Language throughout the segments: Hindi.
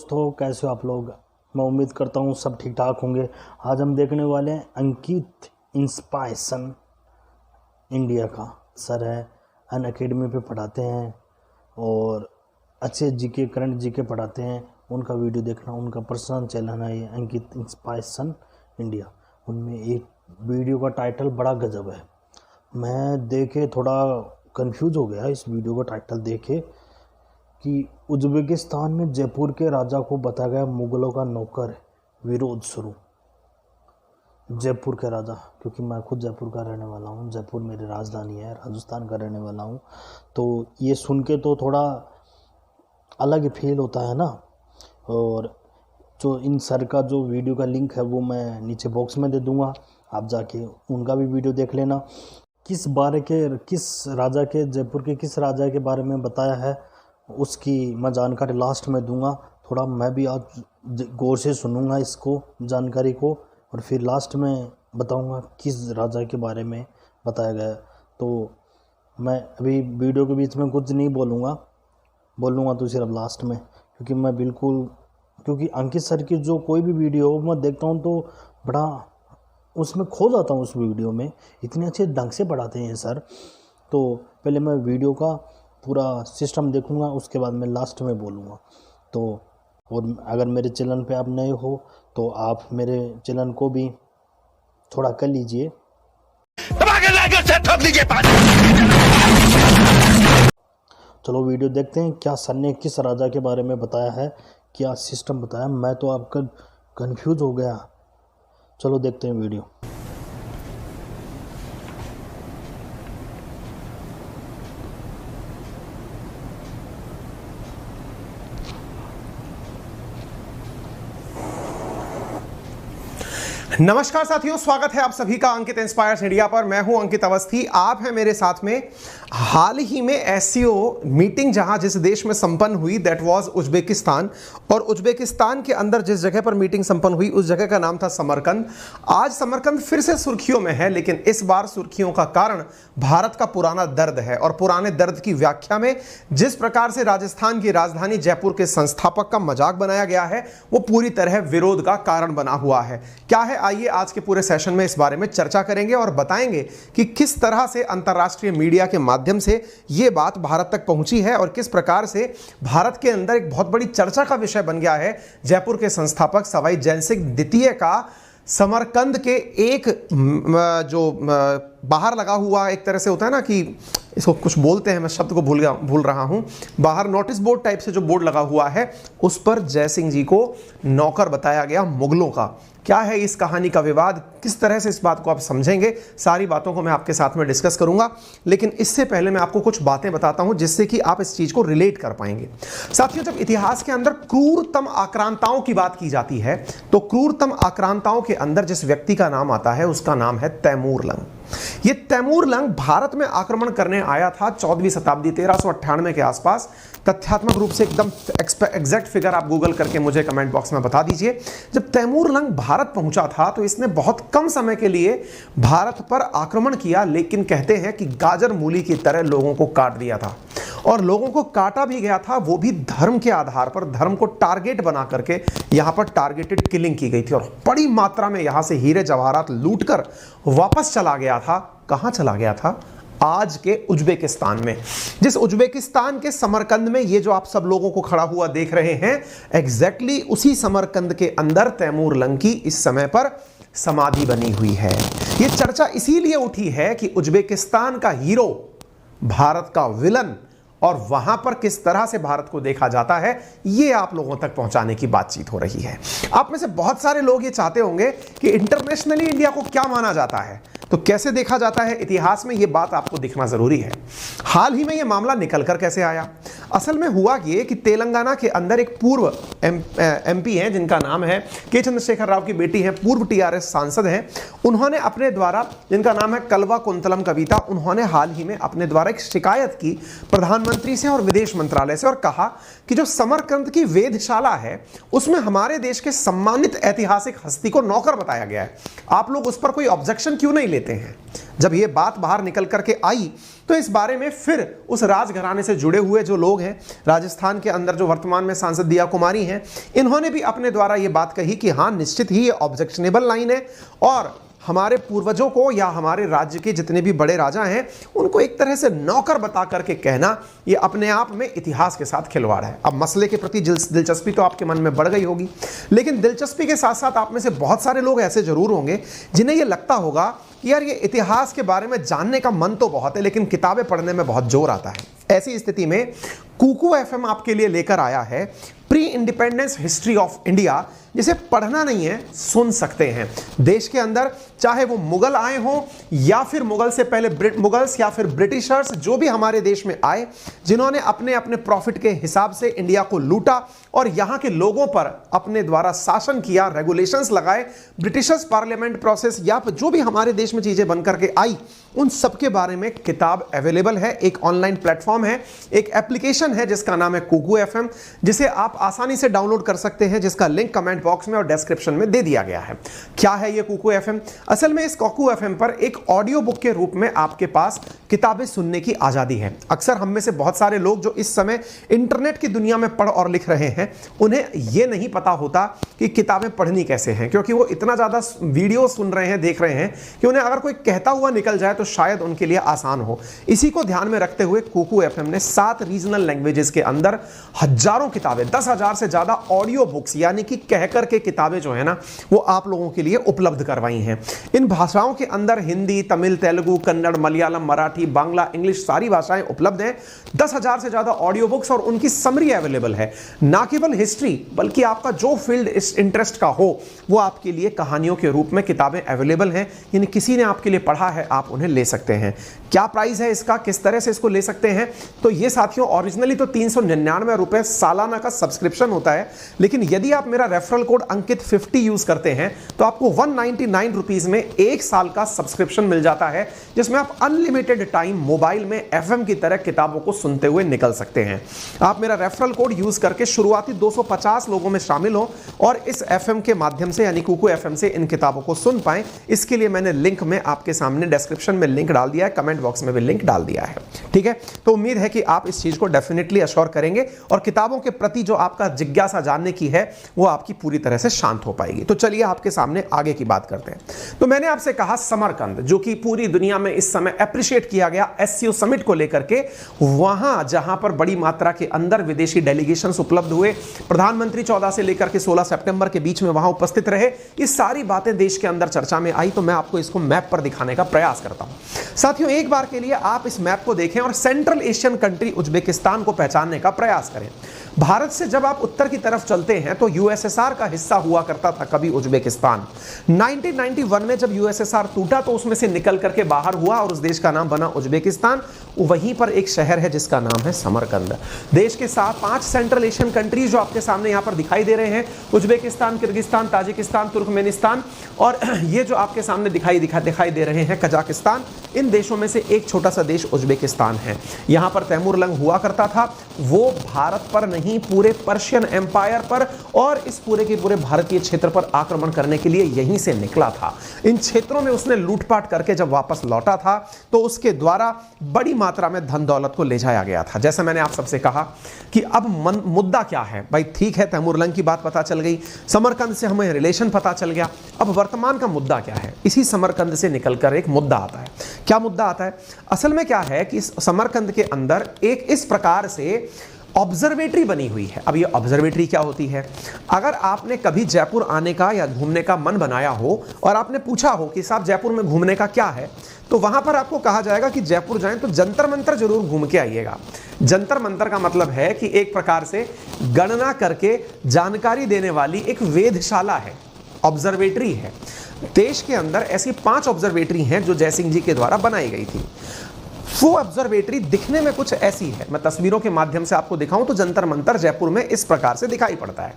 दोस्तों, कैसे हो आप लोग। मैं उम्मीद करता हूँ सब ठीक ठाक होंगे। आज हम देखने वाले हैं अंकित इंस्पायरेशन इंडिया का सर है, अनअकैडमी पे पढ़ाते हैं और अच्छे जीके करंट जीके पढ़ाते हैं। उनका वीडियो देखना, उनका पर्सनल चैनल है ये अंकित इंस्पायरेशन इंडिया। उनमें एक वीडियो का टाइटल बड़ा गजब है। मैं देखे थोड़ा कंफ्यूज हो गया इस वीडियो का टाइटल देखे कि उज्बेकिस्तान में जयपुर के राजा को बताया गया मुगलों का नौकर है, विरोध शुरू। जयपुर के राजा, क्योंकि मैं खुद जयपुर का रहने वाला हूँ, जयपुर मेरी राजधानी है, राजस्थान का रहने वाला हूँ, तो ये सुन के तो थोड़ा अलग ही फील होता है ना। और जो इन सर का जो वीडियो का लिंक है वो मैं नीचे बॉक्स में दे दूँगा, आप जाके उनका भी वीडियो देख लेना। किस राजा के, जयपुर के किस राजा के बारे में बताया है उसकी मैं जानकारी लास्ट में दूंगा। थोड़ा मैं भी आज गौर से सुनूंगा इसको, जानकारी को, और फिर लास्ट में बताऊंगा किस राजा के बारे में बताया गया। तो मैं अभी वीडियो के बीच में कुछ नहीं बोलूँगा तो सिर्फ लास्ट में, क्योंकि अंकित सर की जो कोई भी वीडियो हो मैं देखता हूँ तो बड़ा उसमें खो जाता हूँ। उस वीडियो में इतने अच्छे ढंग से पढ़ाते हैं सर। तो पहले मैं वीडियो का पूरा सिस्टम देखूंगा, उसके बाद मैं लास्ट में बोलूँगा। तो और अगर मेरे चैनल पे आप नए हो तो आप मेरे चैनल को भी थोड़ा कर लीजिए, चलो वीडियो देखते हैं क्या सर ने किस राजा के बारे में बताया है, क्या सिस्टम बताया। मैं तो आपका कंफ्यूज हो गया। चलो देखते हैं वीडियो। नमस्कार साथियों, स्वागत है आप सभी का अंकित इंस्पायर्स इंडिया पर। मैं हूं अंकित अवस्थी, आप हैं मेरे साथ में। हाल ही में एससीओ मीटिंग जिस देश में संपन्न हुई दैट वाज उज्बेकिस्तान, और उज्बेकिस्तान के अंदर जिस जगह पर मीटिंग संपन्न हुई उस जगह का नाम था समरकंद। आज समरकंद फिर से सुर्खियों में है, लेकिन इस बार सुर्खियों का कारण भारत का पुराना दर्द है। और पुराने दर्द की व्याख्या में जिस प्रकार से राजस्थान की राजधानी जयपुर के संस्थापक का मजाक बनाया गया है वो पूरी तरह विरोध का कारण बना हुआ है। क्या है, आइए आज के पूरे सेशन में इस बारे में चर्चा करेंगे और बताएंगे कि किस तरह से अंतर्राष्ट्रीय मीडिया के माध्यम से यह बात भारत तक पहुंची है और किस प्रकार से भारत के अंदर एक बहुत बड़ी चर्चा का विषय बन गया है जयपुर के संस्थापक सवाई जय सिंह द्वितीय का समरकंद के एक जो बाहर लगा हुआ एक तरह से होता है ना कि इसको कुछ बोलते हैं, मैं शब्द को भूल रहा हूं, बाहर नोटिस बोर्ड टाइप से जो बोर्ड लगा हुआ है उस पर जय सिंह जी को नौकर बताया गया मुगलों का। क्या है इस कहानी का विवाद, किस तरह से इस बात को आप समझेंगे, सारी बातों को मैं आपके साथ में डिस्कस करूंगा। लेकिन इससे पहले मैं आपको कुछ बातें बताता हूं जिससे कि आप इस चीज को रिलेट कर पाएंगे। साथियों, जब इतिहास के अंदर क्रूरतम आक्रांताओं की बात की जाती है तो क्रूरतम आक्रांताओं के अंदर जिस व्यक्ति का नाम आता है उसका नाम है तैमूर लंग। ये तैमूर लंग भारत में आक्रमण करने आया था 14वीं शताब्दी 1398 के आसपास। तथ्यात्मक रूप से एकदम एग्जैक्ट फिगर आप गूगल करके मुझे कमेंट बॉक्स में बता दीजिए। जब तैमूर लंग भारत पहुंचा था तो इसने बहुत कम समय के लिए भारत पर आक्रमण किया, लेकिन कहते हैं कि गाजर मूली की तरह लोगों को काट दिया था। और लोगों को काटा भी गया था, वो भी धर्म के आधार पर, धर्म को टारगेट बना करके यहां पर टारगेटेड किलिंग की गई थी। और बड़ी मात्रा में यहां से हीरे जवाहरात लूटकर वापस चला गया था। कहां चला गया था? आज के उज्बेकिस्तान में। जिस उज्बेकिस्तान के समरकंद में ये जो आप सब लोगों को खड़ा हुआ देख रहे हैं, एग्जैक्टली उसी समरकंद के अंदर तैमूर लंग की इस समय पर समाधि बनी हुई है। यह चर्चा इसीलिए उठी है कि उज्बेकिस्तान का हीरो भारत का विलन, और वहां पर किस तरह से भारत को देखा जाता है ये आप लोगों तक पहुंचाने की बातचीत हो रही है। आप में से बहुत सारे लोग ये चाहते होंगे कि इंटरनेशनली इंडिया को क्या माना जाता है, तो कैसे देखा जाता है इतिहास में, ये बात आपको दिखना जरूरी है। हाल ही में ये मामला निकल कर कैसे आया? असल में हुआ ये कि तेलंगाना के अंदर एक पूर्व एमपी हैं जिनका नाम है के चंद्रशेखर राव की बेटी हैं, पूर्व टीआरएस सांसद हैं। उन्होंने अपने द्वारा, जिनका नाम है कलवा कुंतलम कविता, उन्होंने हाल ही में अपने द्वारा एक शिकायत की प्रधानमंत्री से और विदेश मंत्रालय से और कहा कि जो समरकंद की वेधशाला है उसमें हमारे देश के सम्मानित ऐतिहासिक हस्ती को नौकर बताया गया है। आप लोग उस पर कोई ऑब्जेक्शन क्यों नहीं लेते हैं? जब ये बात बाहर निकल करके आई तो इस बारे में फिर उस राजघराने से जुड़े हुए जो लोग हैं, राजस्थान के अंदर जो वर्तमान में सांसद दिया कुमारी हैं, इन्होंने भी अपने द्वारा ये बात कही कि हाँ, निश्चित ही ये ऑब्जेक्शनेबल लाइन है और हमारे पूर्वजों को या हमारे राज्य के जितने भी बड़े राजा हैं उनको एक तरह से नौकर बता करके कहना ये अपने आप में इतिहास के साथ खिलवाड़ है। अब मसले के प्रति दिलचस्पी तो आपके मन में बढ़ गई होगी, लेकिन दिलचस्पी के साथ साथ आप में से बहुत सारे लोग ऐसे जरूर होंगे जिन्हें ये लगता होगा कि यार ये इतिहास के बारे में जानने का मन तो बहुत है लेकिन किताबें पढ़ने में बहुत जोर आता है। ऐसी स्थिति में कुकू एफएम आपके लिए लेकर आया है pre independence history of India, जिसे पढ़ना नहीं है, सुन सकते हैं। देश के अंदर चाहे वो मुगल आए हों या फिर मुगल से पहले मुगल्स या फिर ब्रिटिशर्स, जो भी हमारे देश में आए, जिन्होंने अपने अपने प्रॉफिट के हिसाब से इंडिया को लूटा और यहां के लोगों पर अपने द्वारा शासन किया, रेगुलेशंस लगाए, ब्रिटिशर्स पार्लियामेंट प्रोसेस या जो भी हमारे देश में चीजें बन करके आई, उन सब के बारे में किताब अवेलेबल है। एक ऑनलाइन प्लेटफॉर्म है, एक एप्लीकेशन है जिसका नाम है कुकू एफएम, जिसे आप आसानी से डाउनलोड कर सकते हैं, जिसका लिंक कमेंट बॉक्स में और डिस्क्रिप्शन में दे दिया गया है। क्या है ये कुकू एफएम? असल में इस कुकू एफएम पर एक ऑडियो बुक के रूप में आपके पास किताबें सुनने की आजादी है। अक्सर हम में से बहुत सारे लोग जो इस समय इंटरनेट की दुनिया में पढ़ और लिख रहे हैं, उन्हें यह नहीं पता होता कि किताबें पढ़नी कैसे हैं, क्योंकि वो इतना ज्यादा वीडियो सुन रहे हैं, देख रहे हैं कि उन्हें अगर कोई कहता हुआ निकल जाए तो शायद उनके लिए आसान हो। इसी को ध्यान में रखते हुए कुकू एफएम ने 7 रीजनल लैंग्वेजेस के अंदर हजारों किताबें, 10,000 से ज्यादा ऑडियो बुक्स यानी कि कहकर के किताबें जो है ना, वो आप लोगों के लिए उपलब्ध करवाई हैं। इन भाषाओं के अंदर हिंदी, तमिल, तेलुगु, कन्नड़, मलयालम, मराठी, बांग्ला, इंग्लिश सारी भाषाएं उपलब्ध हैं। 10,000 से ज्यादा ऑडियो बुक्स और उनकी समरी अवेलेबल है। ना केवल हिस्ट्री बल्कि आपका जो फील्ड इंटरेस्ट का हो वो आपके लिए कहानियों के रूप में किताबें अवेलेबल हैं, यानी किसी ने आपके लिए पढ़ा है, आप उन्हें ले सकते हैं। क्या प्राइस है इसका, किस तरह से इसको ले सकते हैं? तो ये साथियों ओरिजिनली तो 399 रुपए सालाना का सब्सक्रिप्शन होता है, लेकिन यदि आप मेरा रेफरल कोड अंकित 50 यूज करते हैं तो आपको 199 रुपीज में 1 साल का सब्सक्रिप्शन मिल जाता है, जिसमें आप अनलिमिटेड टाइम मोबाइल में एफएम की तरह किताबों को सुनते हुए निकल सकते हैं। आप मेरा रेफरल कोड यूज करके शुरुआती 250 लोगों में शामिल हो और इस एफएम के माध्यम से यानी कुकू एफएम से इन किताबों को सुन पाएं। इसके लिए मैंने लिंक में आपके सामने डिस्क्रिप्शन में लिंक डाल दिया है, कमेंट बॉक्स में भी लिंक डाल दिया है। ठीक है, तो उम्मीद है कि आप इस चीज को डेफिनेटली अश्योर करेंगे और किताबों के प्रति जो आपका जिज्ञासा जानने की है वो आपकी पूरी तरह से शांत हो पाएगी। तो चलिए आपके सामने आगे की बात करते हैं। तो मैंने आपसे कहा समरकंद, जो कि पूरी दुनिया में इस समय एप्रिशिएट किया गया एससीओ समिट को लेकर के, वहां जहां पर बड़ी मात्रा के अंदर विदेशी डेलीगेशंस उपलब्ध हुए, प्रधानमंत्री 14 से लेकर के 16 सितंबर के बीच में वहां उपस्थित रहे, ये सारी बातें देश के अंदर चर्चा में आई। तो मैं आपको इसको मैप पर दिखाने का प्रयास करता हूं। साथियों, एक बार के लिए आप इस मैप को देखें और सेंट्रल एशियन कंट्री उज्बेकिस्तान को पहचानने का प्रयास करें। भारत से जब आप उत्तर की तरफ चलते हैं तो यूएसएसआर का हिस्सा हुआ करता था कभी उज्बेकिस्तान। 1991 में जब यूएसएसआर टूटा तो उसमें से निकल करके बाहर हुआ और उस देश का नाम बना उज्बेकिस्तान। वहीं पर एक शहर है जिसका नाम है समरकंद। देश के साथ 5 सेंट्रल एशियन कंट्रीज जो आपके सामने यहां पर दिखाई दे रहे हैं, उज्बेकिस्तान, किर्गिस्तान, ताजिकिस्तान, तुर्कमेनिस्तान और ये जो आपके सामने दिखाई दे रहे हैं कजाकिस्तान, इन देशों में से एक छोटा सा देश उज्बेकिस्तान है। यहां पर तैमूरलंग हुआ करता था। वो भारत पर नहीं, पूरे पर्शियन एम्पायर पर और इस पूरे के पूरे भारतीय क्षेत्र पर आक्रमण करने के लिए यहीं से निकला था। इन क्षेत्रों में उसने लूटपाट करके जब वापस लौटा था तो उसके द्वारा बड़ी मात्रा में धन दौलत को ले जाया गया था। जैसे मैंने आप सबसे कहा कि अब मुद्दा क्या है भाई, ठीक है, तैमूरलंग की बात पता चल गई, समरकंद से हमें रिलेशन पता चल गया। अब वर्तमान का मुद्दा क्या है? इसी समरकंद से निकलकर एक मुद्दा आता है। क्या मुद्दा आता है? असल में क्या है कि समरकंद के अंदर एक इस प्रकार से ऑब्जर्वेटरी बनी हुई है। अब ये ऑब्जर्वेटरी क्या होती है? अगर आपने कभी जयपुर आने का या घूमने का मन बनाया हो और आपने पूछा हो कि साहब जयपुर में घूमने का क्या है, तो वहां पर आपको कहा जाएगा कि जयपुर जाएं तो जंतर मंतर जरूर घूम के आइएगा। जंतर मंतर का मतलब है कि एक प्रकार से गणना करके जानकारी देने वाली एक वेधशाला है, ऑब्जर्वेटरी है। देश के अंदर ऐसी 5 ऑब्जर्वेटरी हैं जो जयसिंह जी के द्वारा बनाई गई थी। वो ऑब्जर्वेटरी दिखने में कुछ ऐसी है, मैं तस्वीरों के माध्यम से आपको दिखाऊं तो जंतर मंतर जयपुर में इस प्रकार से दिखाई पड़ता है।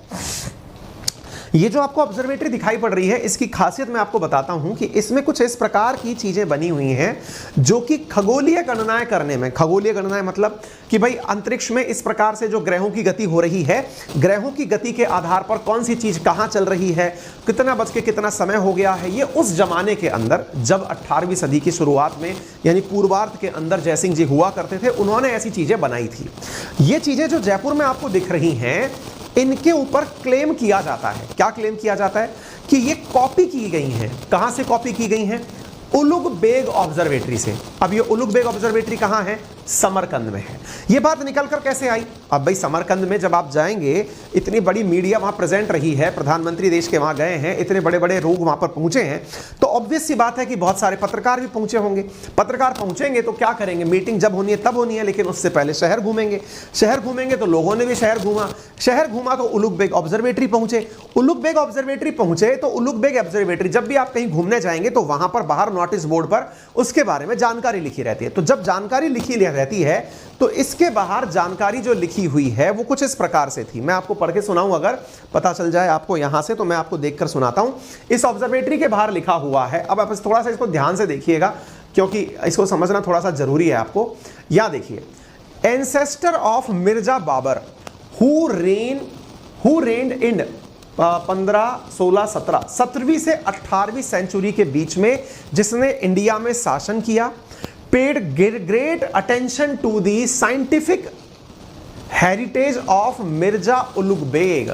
ये जो आपको ऑब्जर्वेटरी दिखाई पड़ रही है, इसकी खासियत मैं आपको बताता हूं कि इसमें कुछ इस प्रकार की चीजें बनी हुई हैं जो कि खगोलीय गणनाएं करने में, खगोलीय गणनाएं मतलब कि भाई अंतरिक्ष में इस प्रकार से जो ग्रहों की गति हो रही है, ग्रहों की गति के आधार पर कौन सी चीज कहां चल रही है, कितना बज के कितना समय हो गया है, ये उस जमाने के अंदर जब 18वीं सदी की शुरुआत में यानी पूर्वार्ध के अंदर जयसिंह जी हुआ करते थे, उन्होंने ऐसी चीजें बनाई थी। ये चीजें जो जयपुर में आपको दिख रही हैं, इनके ऊपर क्लेम किया जाता है, क्या क्लेम किया जाता है कि ये कॉपी की गई हैं। कहां से कॉपी की गई हैं? उलुग बेग ऑब्जर्वेटरी से। अब ये उलुग बेग ऑब्जर्वेटरी कहां है? समरकंद में है। ये बात निकलकर कैसे आई? अब भाई समरकंद में जब आप जाएंगे, इतनी बड़ी मीडिया वहां प्रेजेंट रही है, प्रधानमंत्री देश के वहां गए हैं, इतने बड़े बड़े लोग वहां पर पहुंचे हैं, तो ऑब्वियस सी बात है कि बहुत सारे पत्रकार भी पहुंचे होंगे। पत्रकार पहुंचेंगे तो क्या करेंगे? मीटिंग जब होनी है तब होनी है, लेकिन उससे पहले शहर घूमेंगे। शहर घूमेंगे तो लोगों ने भी शहर घूमा, शहर घूमा तो उलुग बेग ऑब्जर्वेटरी पहुंचे। उलुग बेग ऑब्जर्वेटरी पहुंचे तो उलुग बेग ऑब्जर्वेटरी, जब भी आप कहीं घूमने जाएंगे तो वहां पर बाहर नोटिस बोर्ड पर उसके बारे में जानकारी लिखी रहती है। तो जब जानकारी लिखी रहती है तो इसके बाहर जानकारी जो लिखी हुई है वो कुछ इस प्रकार से थी। मैं आपको पढ़ के सुनाऊं, अगर पता चल जाए आपको यहां से, तो मैं आपको देखकर सुनाता हूं। इस ऑब्जर्वेटरी के बाहर लिखा हुआ है, अब आप थोड़ा सा इसको ध्यान से देखिएगा क्योंकि इसको समझना थोड़ा सा जरूरी है आपको। यहां देखिए, ancestor of Mirza Babar who reigned in 15, 16, 17, 17वीं से 18वीं सेंचुरी के बीच में जिसने इंडिया में शासन किया, paid great attention to the scientific heritage of Mirza Ulugh Beg.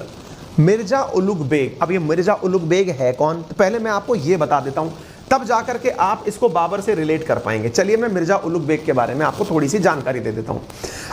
Mirza Ulugh Beg, अब ये मिर्जा उलुग बेग है कौन? तो पहले मैं आपको ये बता देता हूं, तब जाकर के आप इसको बाबर से रिलेट कर पाएंगे। चलिए मैं मिर्जा उलुग बेग के बारे में आपको थोड़ी सी जानकारी दे देता हूं।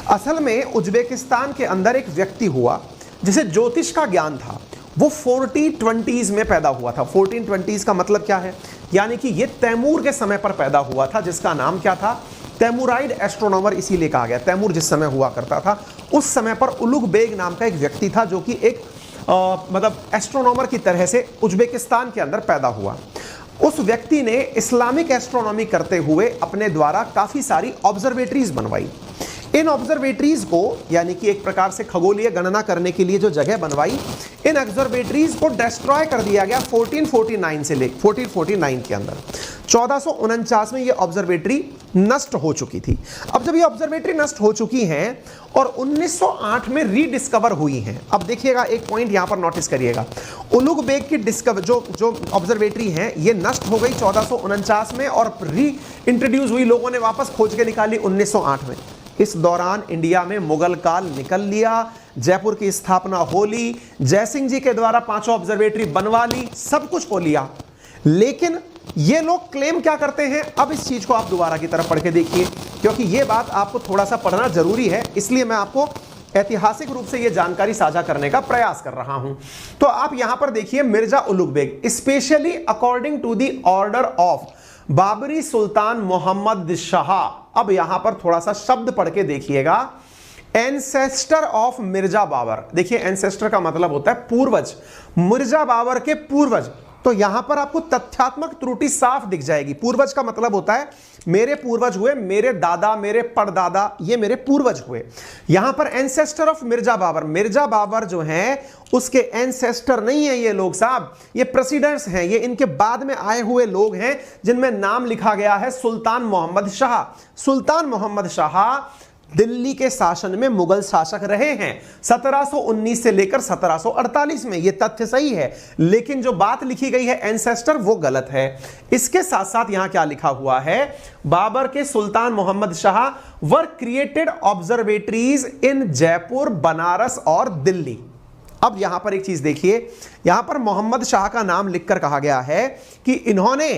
असल में उज्बेकिस्तान के अंदर एक व्यक्ति हुआ जिसे ज्योतिष का ज्ञान था। वो 1420s में पैदा हुआ था। 1420s का मतलब क्या है? यानी कि ये तैमूर के समय पर पैदा हुआ था, जिसका नाम क्या था? तैमूराइड एस्ट्रोनॉमर इसीलिए कहा गया। तैमूर जिस समय हुआ करता था उस समय पर उलुग बेग नाम का एक व्यक्ति था जो कि एक मतलब एस्ट्रोनॉमर की तरह से उज्बेकिस्तान के अंदर पैदा हुआ। उस व्यक्ति ने इस्लामिक एस्ट्रोनॉमी करते हुए अपने द्वारा काफी सारी ऑब्जर्वेटरीज बनवाई। इन ऑब्जर्वेटरीज को, यानी कि एक प्रकार से खगोलीय गणना करने के लिए जो जगह बनवाई, इन ऑब्जर्वेटरीज को डिस्ट्रॉय कर दिया गया 1449 से लेकर 1449 के अंदर। 1449 में ये ऑब्जर्वेटरी नष्ट हो चुकी थी। अब जब ये ऑब्जर्वेटरी नष्ट हो चुकी हैं और 1908 में रीडिस्कवर हुई हैं, अब देखिएगा एक पॉइंट यहां पर नोटिस करिएगा, उलुग बेग की डिस्कवर जो ऑब्जर्वेटरी है ये नष्ट हो गई 1449 में और री इंट्रोड्यूस हुई, लोगों ने वापस खोज के निकाली 1908 में। इस दौरान इंडिया में मुगल काल निकल लिया, जयपुर की स्थापना हो ली, जयसिंह जी के द्वारा 5 ऑब्जर्वेटरी बनवा ली, सब कुछ हो लिया। लेकिन ये लोग क्लेम क्या करते हैं? अब इस चीज को आप दोबारा की तरफ पढ़ के देखिए, क्योंकि ये बात आपको थोड़ा सा पढ़ना जरूरी है, इसलिए मैं आपको ऐतिहासिक रूप से ये जानकारी साझा करने का प्रयास कर रहा हूं। तो आप यहां पर देखिए, Mirza Ulugh Beg specially according to the order of Babri सुल्तान मोहम्मद शाह। अब यहां पर थोड़ा सा शब्द पढ़ के देखिएगा, एंसेस्टर ऑफ मिर्जा बाबर। देखिए एंसेस्टर का मतलब होता है पूर्वज, मिर्जा बाबर के पूर्वज। तो यहां पर आपको तथ्यात्मक त्रुटि साफ दिख जाएगी। पूर्वज का मतलब होता है मेरे पूर्वज हुए, मेरे दादा, मेरे परदादा, ये मेरे पूर्वज हुए। यहां पर एंसेस्टर ऑफ मिर्जा बाबर, मिर्जा बाबर जो हैं उसके एंसेस्टर नहीं है ये लोग साहब, ये प्रेसिडेंट्स हैं, ये इनके बाद में आए हुए लोग हैं जिनमें नाम लिखा गया है सुल्तान मोहम्मद शाह। सुल्तान मोहम्मद शाह दिल्ली के शासन में मुगल शासक रहे हैं 1719 से लेकर 1748 में। यह तथ्य सही है, लेकिन जो बात लिखी गई है एंसेस्टर वो गलत है। इसके साथ साथ यहां क्या लिखा हुआ है? बाबर के सुल्तान Mohammad Shah were created observatories in Jaipur, Banaras और दिल्ली। अब यहां पर एक चीज देखिए, यहां पर मोहम्मद शाह का नाम लिखकर कहा गया है कि इन्होंने,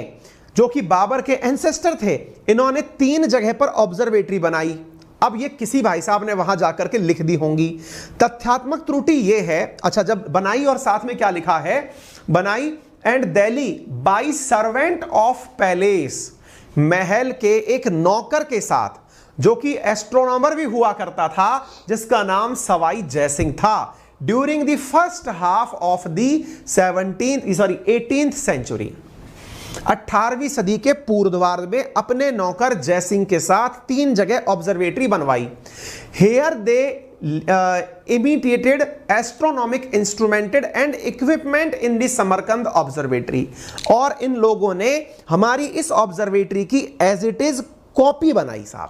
जो कि बाबर के एंसेस्टर थे, इन्होंने 3 जगह पर ऑब्जर्वेटरी बनाई। अब ये किसी भाई साहब ने वहां जाकर के लिख दी होंगी। तथ्यात्मक त्रुटि ये है, अच्छा जब बनाई और साथ में क्या लिखा है? बनाई and Delhi by servant of palace, महल के एक नौकर के साथ, जो कि एस्ट्रोनॉमर भी हुआ करता था, जिसका नाम सवाई जयसिंह था। During the first half of the 18th century, 18वीं सदी के पूर्वार्ध में अपने नौकर जयसिंह के साथ 3 जगह ऑब्जर्वेटरी बनवाई। Here they imitated astronomic instrumented and equipment in the Samarkand observatory, और इन लोगों ने हमारी इस ऑब्जर्वेटरी की एज इट इज कॉपी बनाई साहब।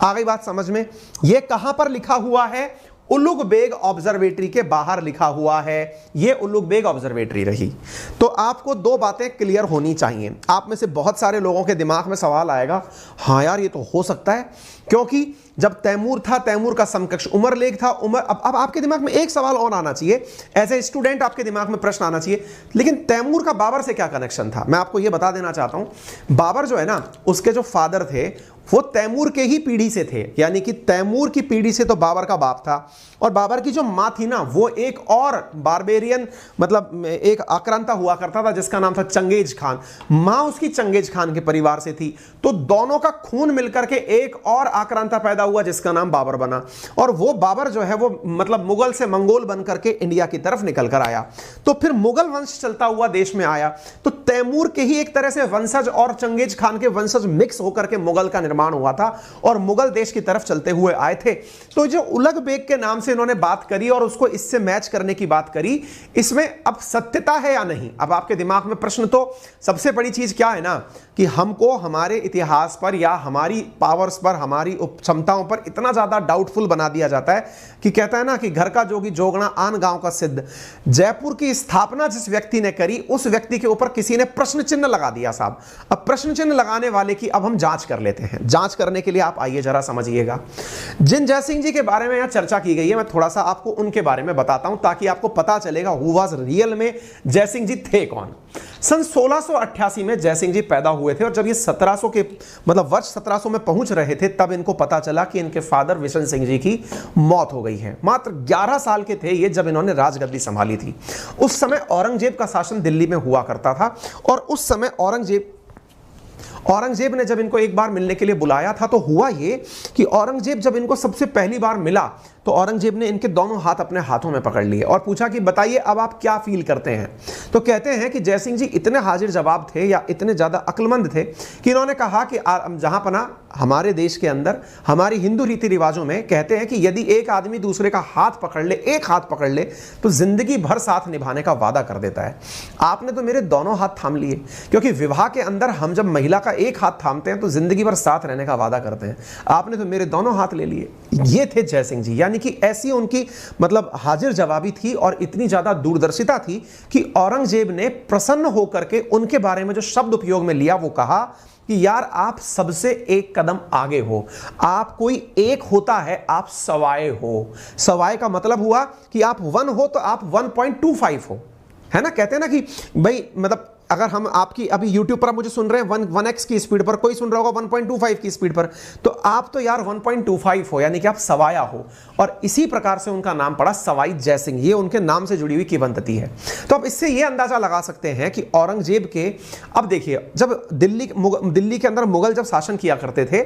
आ गई बात समझ में? यह कहां पर लिखा हुआ है? उलुग बेग ऑब्जर्वेटरी के बाहर लिखा हुआ है। यह उलुग बेग ऑब्जर्वेटरी रही। तो आपको दो बातें क्लियर होनी चाहिए। आप में से बहुत सारे लोगों के दिमाग में सवाल आएगा, हाँ यार ये तो हो सकता है, क्योंकि जब तैमूर था, तैमूर का समकक्ष उमर लेग था। अब आपके दिमाग में एक सवाल और आना चाहिए, एज ए स्टूडेंट आपके दिमाग में प्रश्न आना चाहिए, लेकिन तैमूर का बाबर से क्या कनेक्शन था? मैं आपको यह बता देना चाहता हूं, बाबर जो है ना, उसके जो फादर थे वो तैमूर के ही पीढ़ी से थे, यानी कि तैमूर की पीढ़ी से तो बाबर का बाप था, और बाबर की जो मां थी ना, वो एक और बारबेरियन, मतलब एक आक्रांता हुआ करता था जिसका नाम था चंगेज खान। मां उसकी चंगेज खान के परिवार से थी, तो दोनों का खून मिलकर के एक और आक्रांता पैदा हुआ जिसका नाम बाबर बना। और वो बाबर जो है वो मतलब मुगल से मंगोल बनकर के इंडिया की तरफ निकल कर आया। तो फिर मुगल वंश चलता हुआ देश में आया, तो तैमूर के ही एक तरह से वंशज और चंगेज खान के वंशज मिक्स होकर के मुगल का निर्माण हुआ था और मुगल देश की तरफ चलते हुए आए थे। तो जो उलग बेग के नाम से इन्होंने बात करी और उसको इससे मैच करने की बात करी, इसमें अब सत्यता है या नहीं? अब आपके दिमाग में प्रश्न, तो सबसे बड़ी चीज क्या है ना, कि हमको हमारे इतिहास पर या हमारी पावर्स पर, हमारी क्षमताओं पर इतना ज्यादा डाउटफुल बना दिया जाता है कि कहता है ना कि घर का जोगी जोगना आन गांव का सिद्ध। जयपुर की स्थापना जिस व्यक्ति ने करी, उस व्यक्ति के ऊपर किसी ने प्रश्न चिन्ह लगा दिया साहब। अब प्रश्न चिन्ह लगाने वाले की अब हम जांच कर लेते हैं। जांच करने के लिए आप आइए जरा समझिएगा। जिन जयसिंह जी के बारे में यहां चर्चा की गई है, मैं थोड़ा सा आपको उनके बारे में बताता हूं ताकि आपको पता चलेगा हु वाज रियल में जयसिंह जी थे कौन। सन 1688 में जयसिंह जी पैदा हुए थे, और जब ये 1700 के मतलब वर्ष 1700 में पहुंच रहे थे, तब इनको पता चला कि इनके फादर विशन सिंह जी की मौत हो गई है। मात्र 11 साल के थे ये जब इन्होंने राजगद्दी संभाली थी। उस समय औरंगजेब का शासन दिल्ली में हुआ करता था, और उस समय औरंगजेब ने जब इनको एक बार मिलने के लिए बुलाया था, तो हुआ ये कि औरंगजेब जब इनको सबसे पहली बार मिला, तो औरंगजेब ने इनके दोनों हाथ अपने हाथों में पकड़ लिए और पूछा कि बताइए अब आप क्या फील करते हैं। तो कहते हैं कि जयसिंह जी इतने हाजिर जवाब थे या इतने ज्यादा अक्लमंद थे कि इन्होंने कहा कि जहां पना हमारे देश के अंदर हमारी हिंदू रीति रिवाजों में कहते हैं कि यदि एक आदमी दूसरे का हाथ पकड़ ले, एक हाथ पकड़ ले, तो जिंदगी भर साथ निभाने का वादा कर देता है। आपने तो मेरे दोनों हाथ थाम लिए, क्योंकि विवाह के अंदर हम जब महिला का एक हाथ थामते हैं तो जिंदगी भर साथ रहने का वादा करते हैं। आपने तो मेरे दोनों हाथ ले लिए। ये थे जयसिंह जी, यानी कि ऐसी उनकी मतलब हाजिर जवाबी थी और इतनी ज्यादा दूरदर्शिता थी कि औरंगजेब ने प्रसन्न होकर के उनके बारे में जो शब्द उपयोग में लिया, वो कहा कि यार आप सबसे एक कदम आगे हो, आप कोई एक होता है, आप सवाए हो। सवाए का मतलब हुआ कि आप 1 हो तो आप 1.25 हो, है ना। कहते हैं ना कि भाई मतलब अगर हम आपकी अभी YouTube पर आप मुझे सुन रहे हैं 1x की स्पीड पर, कोई सुन रहा होगा 1.25 की स्पीड पर, तो आप तो यार 1.25 हो, यानी कि आप सवाया हो। और इसी प्रकार से उनका नाम पड़ा सवाई जयसिंह, ये उनके नाम से जुड़ी हुई किंवदंती है। तो अब इससे ये अंदाजा लगा सकते हैं कि औरंगजेब के, अब देखिए जब दिल्ली के अंदर मुगल जब शासन किया करते थे,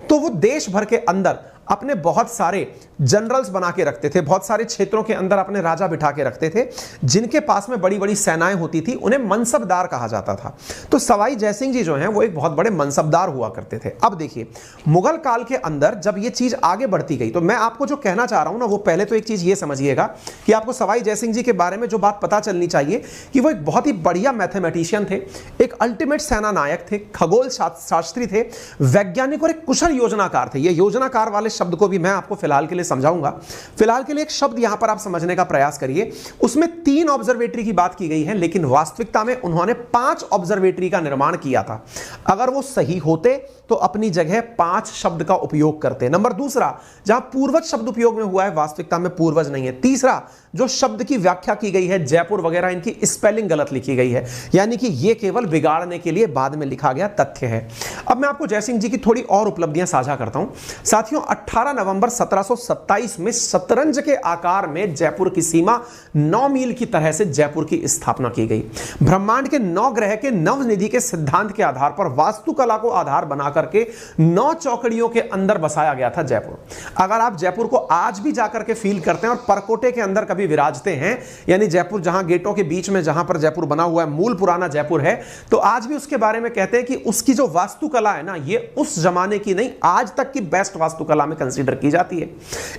तो वो देश भर के अंदर अपने बहुत सारे जनरल्स बना के रखते थे, बहुत सारे क्षेत्रों के अंदर अपने राजा बिठा के रखते थे, जिनके पास में बड़ी बड़ी सेनाएं होती थी, उन्हें मनसबदार कहा जाता था। तो सवाई जयसिंह जी जो हैं वो एक बहुत बड़े मनसबदार हुआ करते थे। अब देखिए मुगल काल के अंदर जब ये चीज आगे बढ़ती गई, तो मैं आपको जो कहना चाह रहा हूं ना, वो पहले तो एक चीज ये समझिएगा कि आपको सवाई जयसिंह जी के बारे में जो बात पता चलनी चाहिए कि वो एक बहुत ही बढ़िया मैथमेटिशियन थे, एक अल्टीमेट सेना नायक थे, खगोल शास्त्री थे, वैज्ञानिक और एक कुशल योजनाकार थे। ये योजनाकार वाले शब्द को भी मैं आपको फिलहाल के लिए समझाऊंगा। फिलहाल के लिए एक शब्द यहां पर आप समझने का प्रयास करिए। उसमें 3 ऑब्जर्वेटरी की बात की गई है, लेकिन वास्तविकता में उन्होंने 5 ऑब्जर्वेटरी का निर्माण किया था। अगर वो सही होते तो अपनी जगह 5 शब्द का उपयोग करते। नंबर दूसरा, जहां पूर्वज शब्द उपयोग में हुआ है, वास्तविकता में पूर्वज नहीं है। तीसरा, जो शब्द की व्याख्या की गई है जयपुर वगैरह, इनकी स्पेलिंग गलत लिखी गई है, यानी कि यह केवल बिगाड़ने के लिए बाद में लिखा गया तथ्य है। अब मैं आपको जयसिंह जी की थोड़ी और उपलब्धियां साझा करता हूं। साथियों, 18 नवंबर 1727 में शतरंज के आकार में जयपुर की सीमा 9 मील की तरह से जयपुर की स्थापना की गई। ब्रह्मांड के 9 ग्रह के नवनिधि के सिद्धांत के आधार पर वास्तुकला को आधार बनाकर के 9 चौकड़ियों के अंदर बसाया गया था जयपुर। अगर आप जयपुर को आज भी जाकर के फील करते हैं और परकोटे के अंदर कभी विराजते हैं, यानी जयपुर जहां गेटों के बीच में जहां पर जयपुर बना हुआ है, मूल पुराना जयपुर है, तो आज भी उसके बारे में कहते हैं कि उसकी जो वास्तुकला है ना, ये उस जमाने की नहीं, आज तक की बेस्ट वास्तुकला में में कंसीडर की जाती है।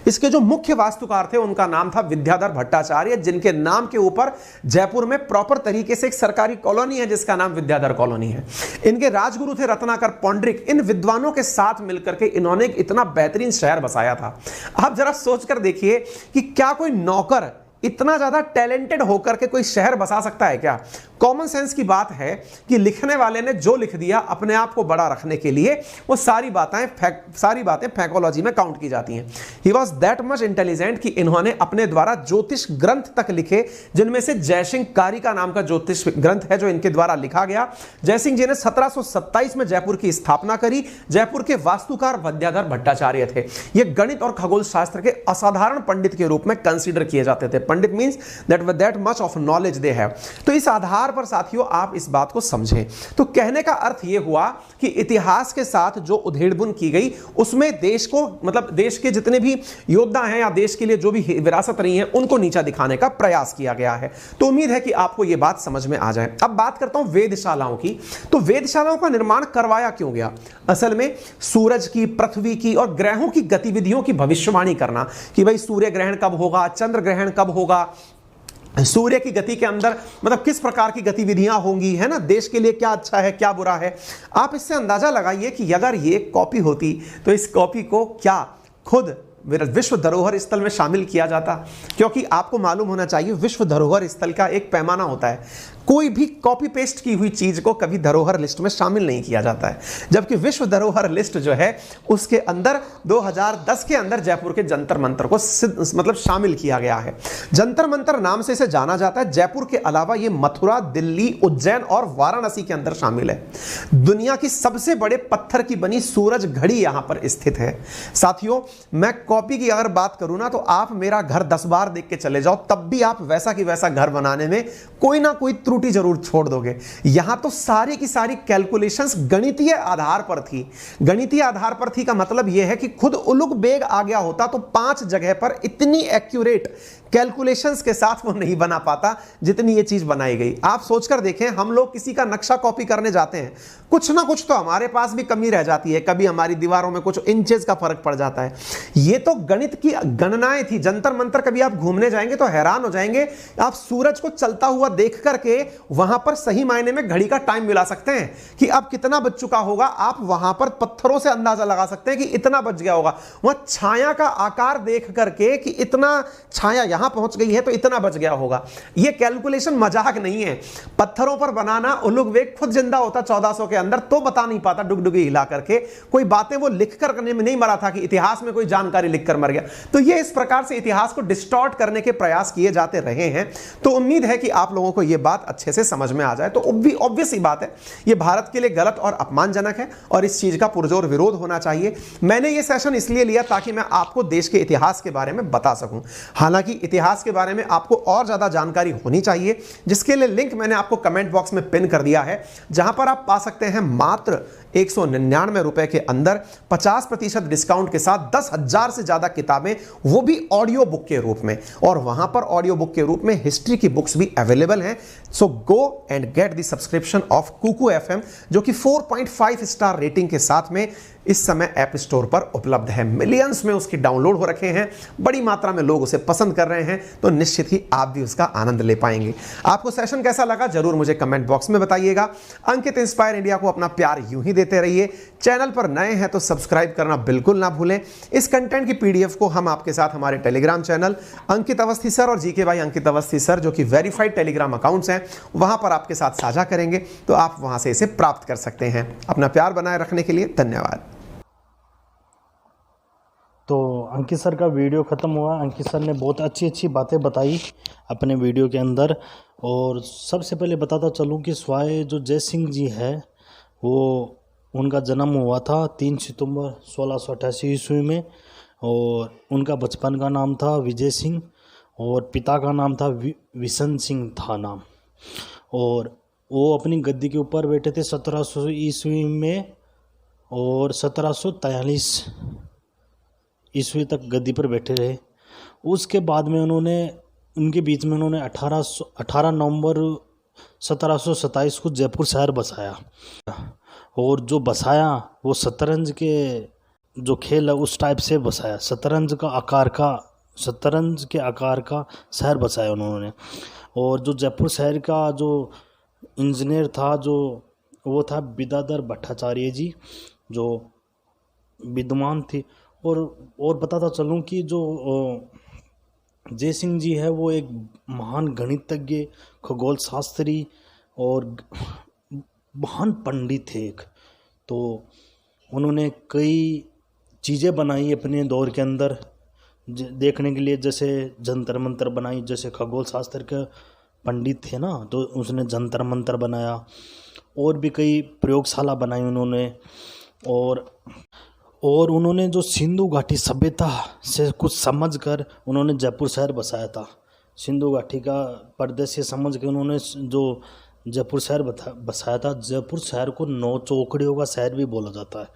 इसके जो मुख्य वास्तुकार थे उनका नाम था विद्याधर भट्टाचार्य, जिनके नाम के ऊपर जयपुर में प्रॉपर तरीके से एक सरकारी कॉलोनी है जिसका नाम विद्याधर कॉलोनी है। इनके राजगुरु थे रत्नाकर पौंडरिक। इन विद्वानों के साथ मिलकर के इन्होंने एक इतना बेहतरीन शहर बसाया था। आप जरा सोचकर देखिए कि क्या कोई नौकर इतना ज्यादा टैलेंटेड होकर के कोई शहर बसा सकता है क्या? कॉमन सेंस की बात है कि लिखने वाले ने जो लिख दिया अपने आप को बड़ा रखने के लिए, वो सारी बातें फैकोलॉजी में काउंट की जाती हैं। He was that much intelligent कि इन्होंने अपने द्वारा ज्योतिष ग्रंथ तक लिखे, जिनमें से जयसिंह कारी नाम का ज्योतिष ग्रंथ है जो इनके द्वारा लिखा गया। जयसिंह जी ने 1727 में जयपुर की स्थापना करी। जयपुर के वास्तुकार विद्याधर भट्टाचार्य थे। ये गणित और खगोल शास्त्र के असाधारण पंडित के रूप में कंसीडर किए जाते थे। Pandit means that much of knowledge they have. तो इस आधार पर साथियों आप इस बात को समझें। तो कहने का अर्थ यह हुआ कि इतिहास के साथ जो उधेड़बुन की गई उसमें देश को, मतलब देश के जितने भी योद्धा हैं या देश के लिए जो भी विरासत रही है उनको नीचा दिखाने का प्रयास किया गया है। तो उम्मीद है कि आपको यह बात समझ में आ जाए। अब बात करता हूं वेधशालाओं की। तो वेधशालाओं का निर्माण करवाया क्यों गया? असल में सूरज की, पृथ्वी की और ग्रहों की गतिविधियों की भविष्यवाणी करना कि भाई सूर्य ग्रहण कब होगा, चंद्र ग्रहण कब होगा, सूर्य की गति के अंदर मतलब किस प्रकार की गतिविधियां होंगी, है ना, देश के लिए क्या अच्छा है क्या बुरा है। आप इससे अंदाजा लगाइए कि अगर ये कॉपी होती तो इस कॉपी को क्या खुद विश्व धरोहर स्थल में शामिल किया जाता? क्योंकि आपको मालूम होना चाहिए विश्व धरोहर स्थल का एक पैमाना होता है। कोई भी कॉपी पेस्ट की हुई चीज को कभी धरोहर लिस्ट में शामिल नहीं किया जाता है, जबकि विश्व धरोहर लिस्ट जो है उसके अंदर 2010 के अंदर जयपुर के जंतर मंतर को मतलब शामिल किया गया है। जंतर मंतर नाम से इसे जाना जाता है। जयपुर के अलावा ये मथुरा, दिल्ली, उज्जैन और वाराणसी के अंदर शामिल है। दुनिया की सबसे बड़े पत्थर की बनी सूरज घड़ी यहां पर स्थित है। साथियों, मैं कॉपी की अगर बात करूं ना तो आप मेरा घर 10 बार देख के चले जाओ, तब भी आप वैसा की वैसा घर बनाने में कोई ना कोई त्रुटि जरूर छोड़ दोगे। यहां तो सारी की सारी कैलकुलेशंस गणितीय आधार पर थी। गणितीय आधार पर थी का मतलब यह है कि खुद उलुग बेग आ गया होता तो 5 जगह पर इतनी एक्यूरेट कैलकुलेशंस के साथ वो नहीं बना पाता जितनी ये चीज बनाई गई। आप सोचकर देखें, हम लोग किसी का नक्शा कॉपी करने जाते हैं, कुछ ना कुछ तो हमारे पास भी कमी रह जाती है। कभी हमारी दीवारों में कुछ इंचेस का फर्क पड़ जाता है। ये तो गणित की गणनाएं थी। जंतर मंतर कभी आप घूमने जाएंगे तो हैरान हो जाएंगे। आप सूरज को चलता हुआ देख करके वहां पर सही मायने में घड़ी का टाइम मिला सकते हैं कि अब कितना बज चुका होगा। आप वहां पर पत्थरों से अंदाजा लगा सकते हैं कि इतना बज गया होगा। वहां छाया का आकार देख करके कि इतना छाया यहां पहुंच गई है तो इतना बच गया होगा। यह कैलकुलेशन मजाक नहीं है। पत्थरों पर बनाना उलुग बेग खुद जिंदा होता 1400 के अंदर तो बता नहीं पाता डुगडुगी हिला करके। कोई बातें वो लिख कर करने में नहीं मरा था कि इतिहास में कोई जानकारी लिखकर मर गया। तो ये इस प्रकार से इतिहास को डिस्टॉर्ट करने के प्रयास किए जाते रहे हैं। तो उम्मीद है कि आप लोगों को यह बात अच्छे से समझ में आ जाए। तो ऑब्वियस ही बात है, यह भारत के लिए गलत और अपमानजनक है और इस चीज का पुरजोर विरोध होना चाहिए। मैंने यह सेशन इसलिए लिया ताकि मैं आपको देश के इतिहास के बारे में बता सकूं। हालांकि इतिहास के बारे में आपको और ज्यादा जानकारी होनी चाहिए, जिसके लिए लिंक मैंने आपको कमेंट बॉक्स में पिन कर दिया है, जहां पर आप पा सकते हैं मात्र 199 रुपए के अंदर 50% डिस्काउंट के साथ 10,000 से ज्यादा किताबें, वो भी ऑडियो बुक के रूप में। और वहां पर ऑडियो बुक के रूप में हिस्ट्री की बुक्स भी अवेलेबल हैं। So go and get the subscription of Kuku FM, जो कि 4.5 स्टार रेटिंग के साथ में इस समय ऐप स्टोर पर उपलब्ध है। मिलियंस में उसकी डाउनलोड हो रखे हैं, बड़ी मात्रा में लोग उसे पसंद कर रहे हैं, तो निश्चित ही आप भी उसका आनंद ले पाएंगे। आपको सेशन कैसा लगा जरूर मुझे कमेंट बॉक्स में बताइएगा। अंकित इंस्पायर इंडिया को अपना प्यार यूं ही देते रहिए। चैनल पर नए हैं तो सब्सक्राइब करना बिल्कुल ना भूलें। इस कंटेंट की PDF को हम आपके साथ हमारे टेलीग्राम चैनल अंकित अवस्थी सर और जीके भाई अंकित अवस्थी सर, जो कि वेरीफाइड टेलीग्राम अकाउंट्स हैं, वहां पर आपके साथ साझा करेंगे, तो आप वहां से इसे प्राप्त कर सकते हैं। अपना प्यार बनाए रखने के लिए धन्यवाद। तो अंकित सर का वीडियो ख़त्म हुआ। अंकित सर ने बहुत अच्छी अच्छी बातें बताई अपने वीडियो के अंदर। और सबसे पहले बताता चलूँ कि स्वाय जो जयसिंह जी है, वो उनका जन्म हुआ था 3 सितंबर 1688 ईस्वी में। और उनका बचपन का नाम था विजय सिंह और पिता का नाम था विशन सिंह था नाम। और वो अपनी गद्दी के ऊपर बैठे थे 1700 ईस्वी में और 1743 ईस्वी तक गद्दी पर बैठे रहे। उसके बाद में उनके बीच में उन्होंने 18 नवंबर 1727 को जयपुर शहर बसाया। और जो बसाया वो शतरंज के जो खेल है उस टाइप से बसाया, शतरंज के आकार का शहर बसाया उन्होंने। और जो जयपुर शहर का जो इंजीनियर था, जो वो था विद्याधर भट्टाचार्य जी, जो विद्वान थे। और बताता चलूँ कि जो जय सिंह जी है वो एक महान गणितज्ञ, खगोल शास्त्री और महान पंडित थे एक। तो उन्होंने कई चीज़ें बनाई अपने दौर के अंदर देखने के लिए, जैसे जंतर मंतर बनाई। जैसे खगोल शास्त्र के पंडित थे ना, तो उसने जंतर मंतर बनाया, और भी कई प्रयोगशाला बनाई उन्होंने। और उन्होंने जो सिंधु घाटी सभ्यता से कुछ समझकर उन्होंने जयपुर शहर बसाया था। सिंधु घाटी का परिदृश्य समझ के उन्होंने जो जयपुर शहर बसाया था। जयपुर शहर को 9 चौकड़ियों का शहर भी बोला जाता है।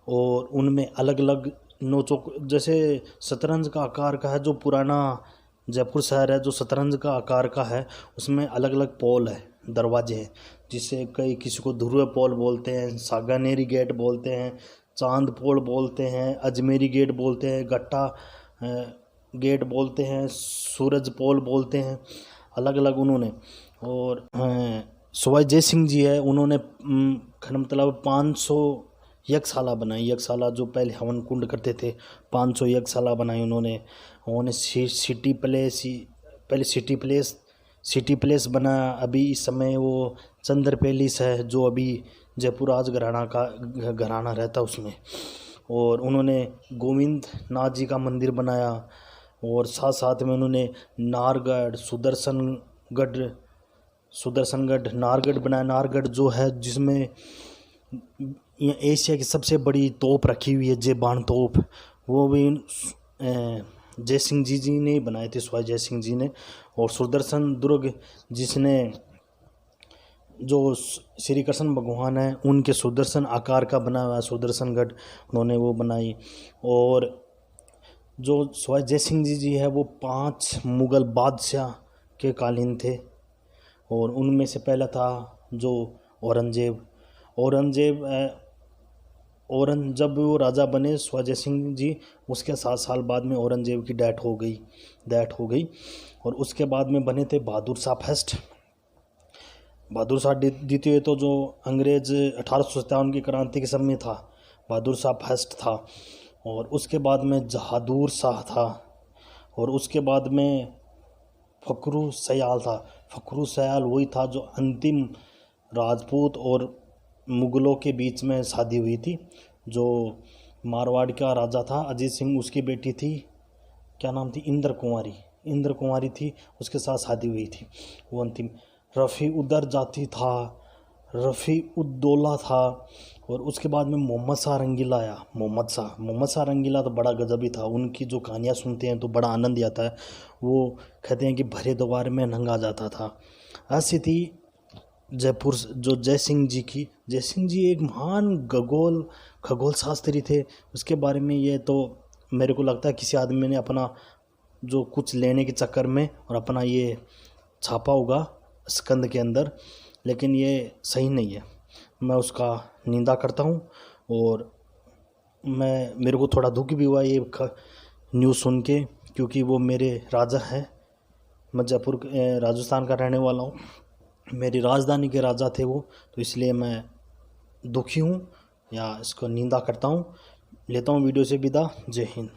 और उनमें अलग अलग 9 चौक, जैसे शतरंज का आकार का है जो पुराना जयपुर शहर है, जो शतरंज का आकार का है, उसमें अलग अलग पोल है, दरवाजे हैं, जिससे किसी को ध्रुव पोल बोलते हैं, सागानेरी गेट बोलते हैं, चांद पोल बोलते हैं, अजमेरी गेट बोलते हैं, गट्टा गेट बोलते हैं, सूरज पोल बोलते हैं, अलग अलग उन्होंने। और सवाई जय सिंह जी है, उन्होंने मतलब 500 यज्ञशाला बनाई। यज्ञशाला जो पहले हवन कुंड करते थे, 500 यज्ञशाला बनाई उन्होंने सिटी प्लेस बनाया। अभी इस समय वो चंद्र पैलेस है, जो अभी जयपुर राज घराना रहता उसमें। और उन्होंने गोविंद नाथ जी का मंदिर बनाया। और साथ साथ में उन्होंने नारगढ़, सुदर्शनगढ़, नारगढ़ बनाया। नारगढ़ जो है जिसमें एशिया की सबसे बड़ी तोप रखी हुई है, जे-बाण तोप, वो भी जय सिंह जी ने बनाए थे, सवाई जय सिंह जी ने। और सुदर्शन दुर्ग जिसने, जो श्री कृष्ण भगवान है उनके सुदर्शन आकार का बना हुआ है, सुदर्शनगढ़, उन्होंने वो बनाई। और जो सवाई जय सिंह जी है वो 5 मुग़ल बादशाह के कालीन थे। और उनमें से पहला था जो औरंगजेब। जब वो राजा बने सवाई जय सिंह जी, उसके 7 साल बाद में औरंगजेब की डेथ हो गई। और उसके बाद में बने थे बहादुर शाह फर्स्ट। बहादुर शाह द्वितीय तो जो अंग्रेज 1857 की क्रांति के समय था, बहादुर शाह फर्स्ट था। और उसके बाद में जहादूर शाह था। और उसके बाद में फखरू सयाल था। फखरू सयाल वही था जो अंतिम राजपूत और मुग़लों के बीच में शादी हुई थी। जो मारवाड़ का राजा था अजीत सिंह, उसकी बेटी थी, क्या नाम थी, इंद्र कुंवारी थी, उसके साथ शादी हुई थी वो अंतिम। रफ़ी उदर जाती था, रफ़ी उद्दौला था। और उसके बाद में मोहम्मद शाह रंगीला आया। मोहम्मद शाह रंगीला तो बड़ा गजबी था। उनकी जो कहानियाँ सुनते हैं तो बड़ा आनंद आता है। वो कहते हैं कि भरे द्वार में नंगा जाता था। ऐसी थी जयपुर जो जय सिंह जी एक महान खगोल शास्त्री थे। उसके बारे में ये तो मेरे को लगता है किसी आदमी ने अपना जो कुछ लेने के चक्कर में और अपना ये छापा होगा स्कंद के अंदर, लेकिन ये सही नहीं है। मैं उसका निंदा करता हूँ। और मेरे को थोड़ा दुख भी हुआ ये न्यूज़ सुन के, क्योंकि वो मेरे राजा हैं। मैं जयपुर राजस्थान का रहने वाला हूँ, मेरी राजधानी के राजा थे वो, तो इसलिए मैं दुखी हूँ या इसको निंदा करता हूँ। लेता हूँ वीडियो से विदा। जय हिंद।